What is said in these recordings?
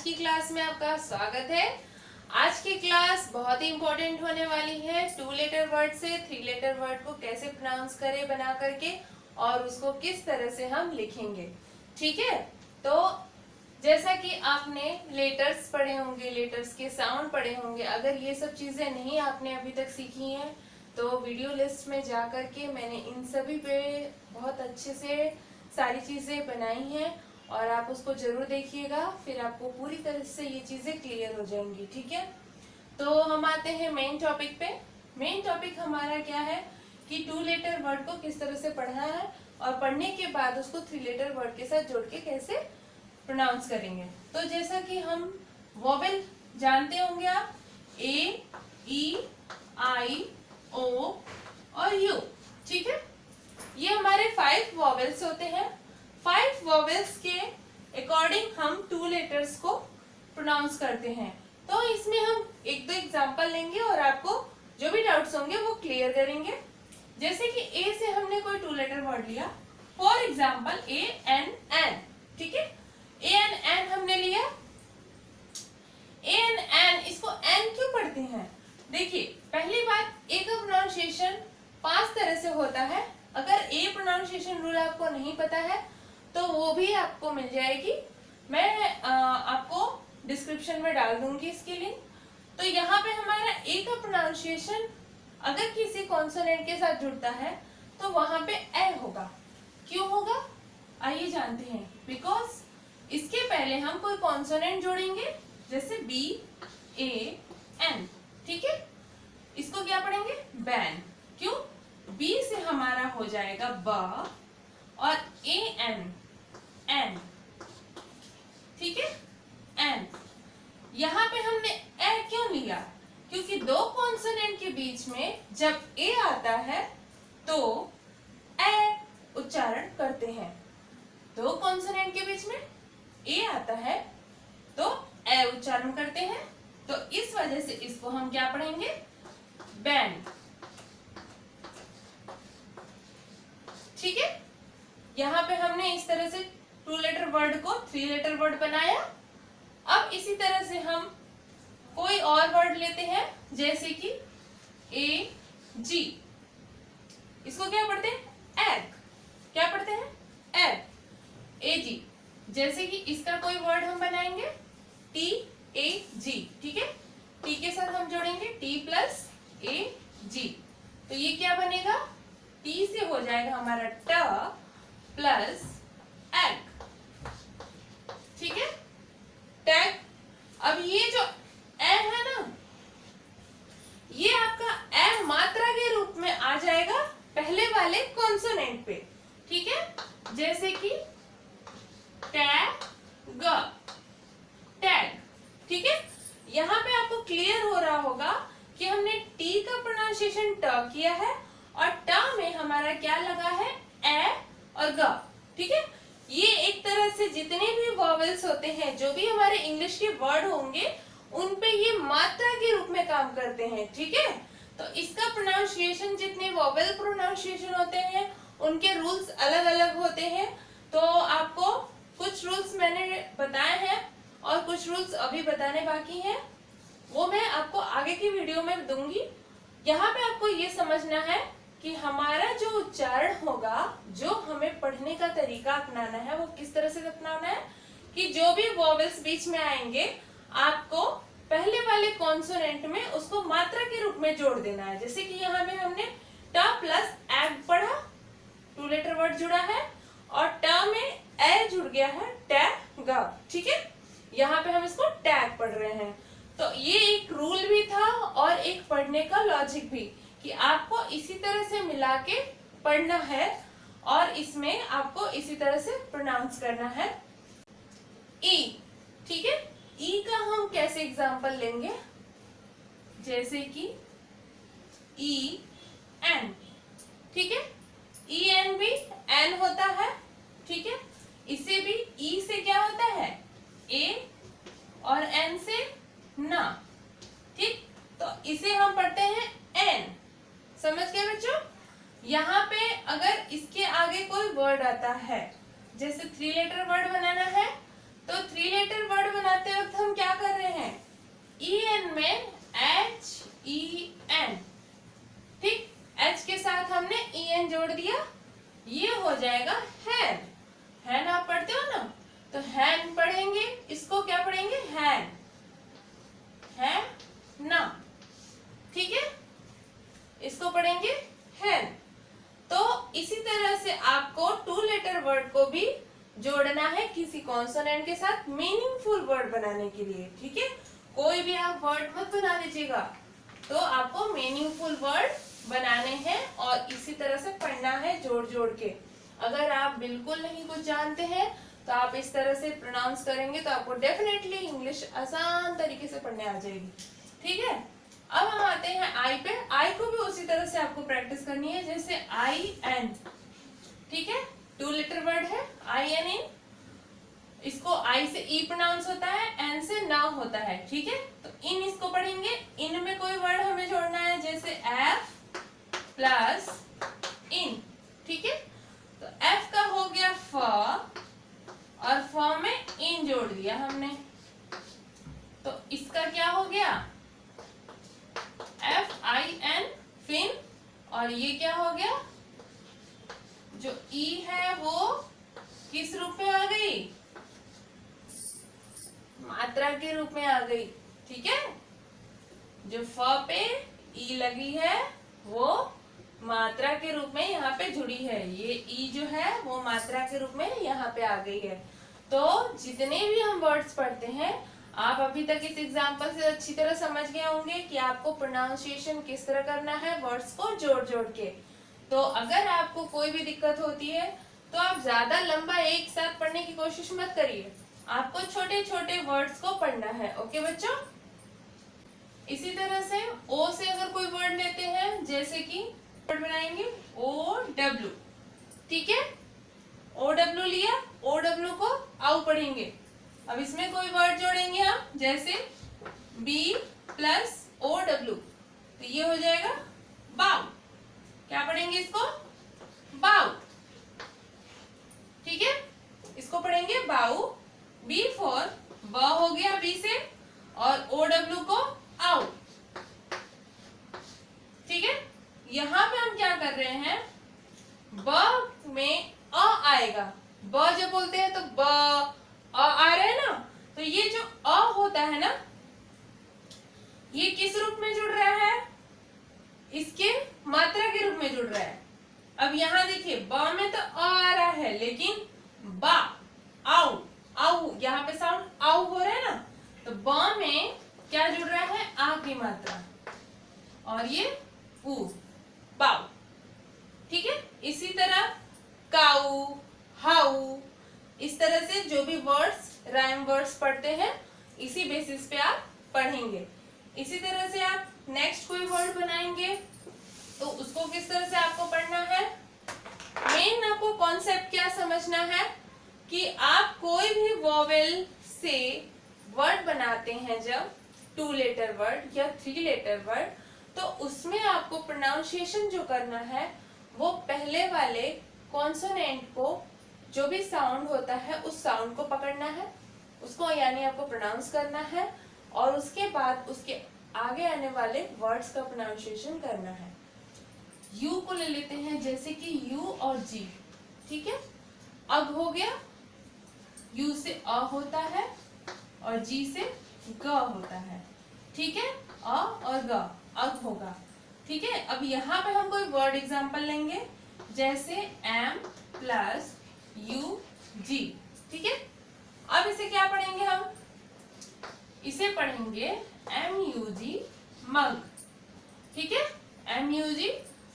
आज की क्लास में आपका स्वागत है। आज की क्लास बहुत ही इंपॉर्टेंट होने वाली है। 2 लेटर वर्ड से 3 लेटर वर्ड को कैसे प्रोनाउंस करें बना करके और उसको किस तरह से हम लिखेंगे, ठीक है। तो जैसा कि आपने लेटर्स पढ़े होंगे, लेटर्स के साउंड पढ़े होंगे, अगर ये सब चीजें नहीं आपने अभी तक सीखी हैं तो वीडियो लिस्ट में जा करके मैंने इन सभी पे बहुत अच्छे से सारी चीजें बनाई हैं और आप उसको जरूर देखिएगा, फिर आपको पूरी तरह से ये चीजें क्लियर हो जाएंगी, ठीक है। तो हम आते हैं मेन टॉपिक पे। मेन टॉपिक हमारा क्या है कि 2 लेटर वर्ड को किस तरह से पढ़ना है और पढ़ने के बाद उसको 3 लेटर वर्ड के साथ जोड़ के कैसे प्रोनाउंस करेंगे। तो जैसा कि हम वोवेल जानते होंगे आप, ए, ई, आई, ओ और यू, ठीक है। ये हमारे 5 वोवेल्स होते हैं। 5 वोवेल्स के अकॉर्डिंग हम 2 लेटर्स को प्रोनाउंस करते हैं। तो इसमें हम एक दो एग्जांपल लेंगे और आपको जो भी डाउट्स होंगे वो क्लियर करेंगे। जैसे कि ए से हमने कोई 2 लेटर वर्ड लिया, for example A N N, ठीक है। ए एन एन हमने लिया, ए एन एन, इसको एन क्यों पढ़ते हैं? देखिए, पहली बात, ए का प्रोनाउंसिएशन 5 तरह से होता है। अगर ए प्रोनाउंसिएशन रूल आपको नहीं पता है तो वो भी आपको मिल जाएगी, मैं आपको डिस्क्रिप्शन में डाल दूंगी इसकी लिंक। तो यहाँ पे हमारा ए का प्रोनाउंसिएशन अगर किसी कॉन्सोनेंट के साथ जुड़ता है तो वहां पे ए होगा। क्यों होगा आइए जानते हैं। बिकॉज इसके पहले हम कोई कॉन्सोनेंट जोड़ेंगे, जैसे बी ए एन, ठीक है। इसको क्या पढ़ेंगे? बैन। क्यों? बी से हमारा हो जाएगा ब और ए एन एन, ठीक है, एन। यहां पे हमने ए क्यों लिया? क्योंकि 2 कॉन्सोनेंट के बीच में जब ए आता है तो ए उच्चारण करते हैं। 2 कॉन्सोनेंट के बीच में ए आता है तो ए उच्चारण करते हैं, तो इस वजह से इसको हम क्या पढ़ेंगे? बैन, ठीक है। यहाँ पे हमने इस तरह से 2 लेटर वर्ड को 3 लेटर वर्ड बनाया। अब इसी तरह से हम कोई और वर्ड लेते हैं, जैसे कि ए जी, इसको क्या पढ़ते हैं? एग। क्या पढ़ते हैं? एग, ए जी। जैसे कि इसका कोई वर्ड हम बनाएंगे टी ए जी, ठीक है। टी के साथ हम जोड़ेंगे टी प्लस ए जी, तो ये क्या बनेगा? टी से हो जाएगा हमारा ट प्लस एग, ठीक है, टैग। अब ये जो ए है ना, ये आपका ए मात्रा के रूप में आ जाएगा पहले वाले कॉन्सोनेंट पे, ठीक है। जैसे कि टैग, टैग, ठीक है। यहाँ पे आपको क्लियर हो रहा होगा कि हमने टी का प्रोनाउंसिएशन ट किया है और ट में हमारा क्या लगा है? ए और ग, ठीक है। ये एक तरह से जितने भी वॉवेल्स होते हैं, जो भी हमारे इंग्लिश के वर्ड होंगे, उन पे ये मात्रा के रूप में काम करते हैं, ठीक है। तो इसका प्रोनाउंसिएशन, जितने वॉवेल प्रोनाउंसिएशन होते हैं उनके रूल्स अलग अलग होते हैं। तो आपको कुछ रूल्स मैंने बताए हैं और कुछ रूल्स अभी बताने बाकी हैं, वो मैं आपको आगे की वीडियो में दूंगी। यहाँ पे आपको ये समझना है कि हमारा जो उच्चारण होगा, जो हमें पढ़ने का तरीका अपनाना है, वो किस तरह से अपनाना है कि जो भी वॉवेल्स बीच में आएंगे आपको पहले वाले कॉन्सोनेंट में उसको मात्रा के रूप में जोड़ देना है। जैसे कि यहाँ में हमने ट प्लस एग पढ़ा, 2 लेटर वर्ड जुड़ा है और ट में ए जुड़ गया है, टैग, ठीक है। यहाँ पे हम इसको टैग पढ़ रहे हैं। तो ये एक रूल भी था और एक पढ़ने का लॉजिक भी, कि आपको इसी तरह से मिला के पढ़ना है और इसमें आपको इसी तरह से प्रोनाउंस करना है। ई, ठीक है। ई का हम कैसे एग्जांपल लेंगे? जैसे कि ई एन, ठीक है। ई एन भी एन होता है, ठीक है। इसे भी ई से क्या होता है? ए और एन से ना, ठीक। तो इसे हम पढ़ते हैं एन, समझ गए बच्चों? यहाँ पे अगर इसके आगे कोई वर्ड आता है, जैसे 3 लेटर वर्ड बनाना है, तो 3 लेटर वर्ड बनाते वक्त एन में HEN, ठीक, H के साथ हमने EN जोड़ दिया, ये हो जाएगा हैन। हैन आप पढ़ते हो ना, तो हैन पढ़ेंगे, इसको क्या पढ़ेंगे, हैन, है ना, ठीक है, इसको पढ़ेंगे हैन। तो इसी तरह से आपको टू लेटर वर्ड को भी जोड़ना है किसी कॉन्सोनेंट के साथ मीनिंगफुल वर्ड बनाने के लिए, ठीक है। कोई भी आप वर्ड मत बना लीजिएगा, तो आपको मीनिंगफुल वर्ड बनाने हैं और इसी तरह से पढ़ना है जोड़ जोड़ के। अगर आप बिल्कुल नहीं कुछ जानते हैं तो आप इस तरह से प्रोनाउंस करेंगे तो आपको डेफिनेटली इंग्लिश आसान तरीके से पढ़ने आ जाएगी, ठीक है। अब हम आते हैं आई पे। आई को भी उसी तरह से आपको प्रैक्टिस करनी है जैसे IN, ठीक है, टू लेटर वर्ड है IN। इसको आई से ई प्रोनाउंस होता है, एन से ना होता है, ठीक है। तो इन इसको पढ़ेंगे, इन में कोई वर्ड हमें जोड़ना है जैसे एफ प्लस इन, ठीक है। तो एफ का हो गया फ और फ में इन जोड़ दिया हमने, तो इसका क्या हो गया FIN फिन, और ये क्या हो गया, जो ई है वो किस रूप में आ गई, मात्रा के रूप में आ गई, ठीक है। जो फ पे ई लगी है वो मात्रा के रूप में यहाँ पे जुड़ी है, ये ई जो है वो मात्रा के रूप में यहाँ पे आ गई है। तो जितने भी हम वर्ड्स पढ़ते हैं, आप अभी तक इस एग्जाम्पल से अच्छी तरह समझ गए होंगे कि आपको प्रोनाउंसिएशन किस तरह करना है वर्ड्स को जोड़ जोड़ के। तो अगर आपको कोई भी दिक्कत होती है तो आप ज्यादा लंबा एक साथ पढ़ने की कोशिश मत करिए, आपको छोटे छोटे वर्ड्स को पढ़ना है, ओके बच्चों। इसी तरह से ओ से अगर कोई वर्ड लेते हैं, जैसे कि वर्ड बनाएंगे OW, ठीक है, OW लिया, OW को आउ पढ़ेंगे। अब इसमें कोई वर्ड जोड़ेंगे हम, जैसे B प्लस OW, तो ये हो जाएगा बाउ। क्या पढ़ेंगे इसको, बाउ, ठीक है, इसको पढ़ेंगे बाउ। B फॉर ब हो गया B से, और OW को आउ, ठीक है। यहां पे हम क्या कर रहे हैं, ब में अ आएगा, ब जब बोलते हैं तो ब आ रहा है ना, तो ये जो अ होता है ना, ये किस रूप में जुड़ रहा है, इसके मात्रा के रूप में जुड़ रहा है। अब यहाँ देखिए ब में तो अ आ रहा है, लेकिन बा आउ, आउ यहाँ पे साउंड आउ हो रहा है ना, तो ब में क्या जुड़ रहा है, आ की मात्रा, और ये उ, बाउ, ठीक है। इसी तरह काऊ, हाउ, इस तरह से जो भी वर्ड्स राइम वर्ड्स पढ़ते हैं इसी बेसिस पे आप पढ़ेंगे। इसी तरह से आप नेक्स्ट कोई वर्ड बनाएंगे तो उसको किस तरह से आपको पढ़ना है। मेन आपको कॉन्सेप्ट क्या समझना है कि आप कोई भी वोवेल से वर्ड बनाते हैं, जब टू लेटर वर्ड या थ्री लेटर वर्ड, तो उसमें आपको प्रोनाउंसिएशन जो करना है वो पहले वाले कॉन्सोनेंट को, जो भी साउंड होता है उस साउंड को पकड़ना है, उसको यानी आपको प्रोनाउंस करना है, और उसके बाद उसके आगे आने वाले वर्ड्स का प्रोनाउंसिएशन करना है। यू को ले लेते हैं, जैसे कि यू और जी, ठीक है, अग हो गया, यू से अ होता है और जी से ग होता है, ठीक है, अ और ग, अग होगा, ठीक है। अब यहाँ पे हम कोई वर्ड एग्जांपल लेंगे, जैसे एम प्लस यू जी, ठीक है। अब इसे क्या पढ़ेंगे हम, इसे पढ़ेंगे MUG मग, ठीक है, MUG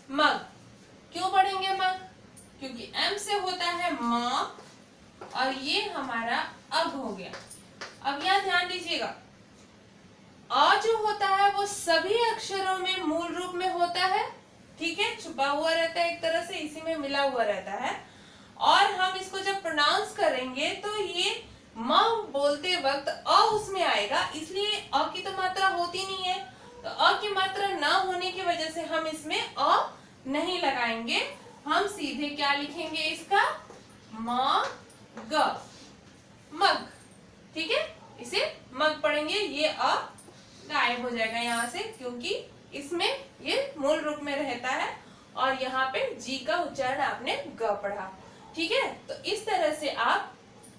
मग। क्यों पढ़ेंगे मग, क्योंकि M से होता है म और ये हमारा अग हो गया। अब यहाँ ध्यान दीजिएगा, अ जो होता है वो सभी अक्षरों में मूल रूप में होता है, ठीक है, छुपा हुआ रहता है एक तरह से, इसी में मिला हुआ रहता है, और हम इसको जब प्रोनाउंस करेंगे तो ये म बोलते वक्त अ उसमें आएगा, इसलिए अ की तो मात्रा होती नहीं है, तो अ की मात्रा ना होने की वजह से हम इसमें अ नहीं लगाएंगे, हम सीधे क्या लिखेंगे इसका, म ग, मग, ठीक है, इसे मग पढ़ेंगे, ये अ गायब हो जाएगा यहाँ से, क्योंकि इसमें ये मूल रूप में रहता है और यहाँ पे जी का उच्चारण आपने ग पढ़ा। ठीक है, तो इस तरह से आप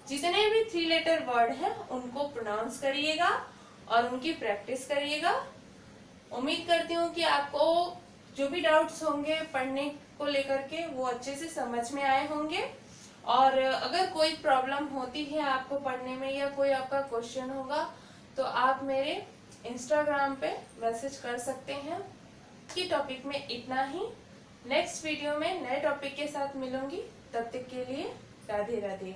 जितने भी 3 लेटर वर्ड हैं उनको प्रोनाउंस करिएगा और उनकी प्रैक्टिस करिएगा। उम्मीद करती हूँ कि आपको जो भी डाउट्स होंगे पढ़ने को लेकर के वो अच्छे से समझ में आए होंगे। और अगर कोई प्रॉब्लम होती है आपको पढ़ने में या कोई आपका क्वेश्चन होगा तो आप मेरे इंस्टाग्राम पे मैसेज कर सकते हैं। की टॉपिक में इतना ही। नेक्स्ट वीडियो में नए टॉपिक के साथ मिलूंगी, तब तक के लिए राधे राधे।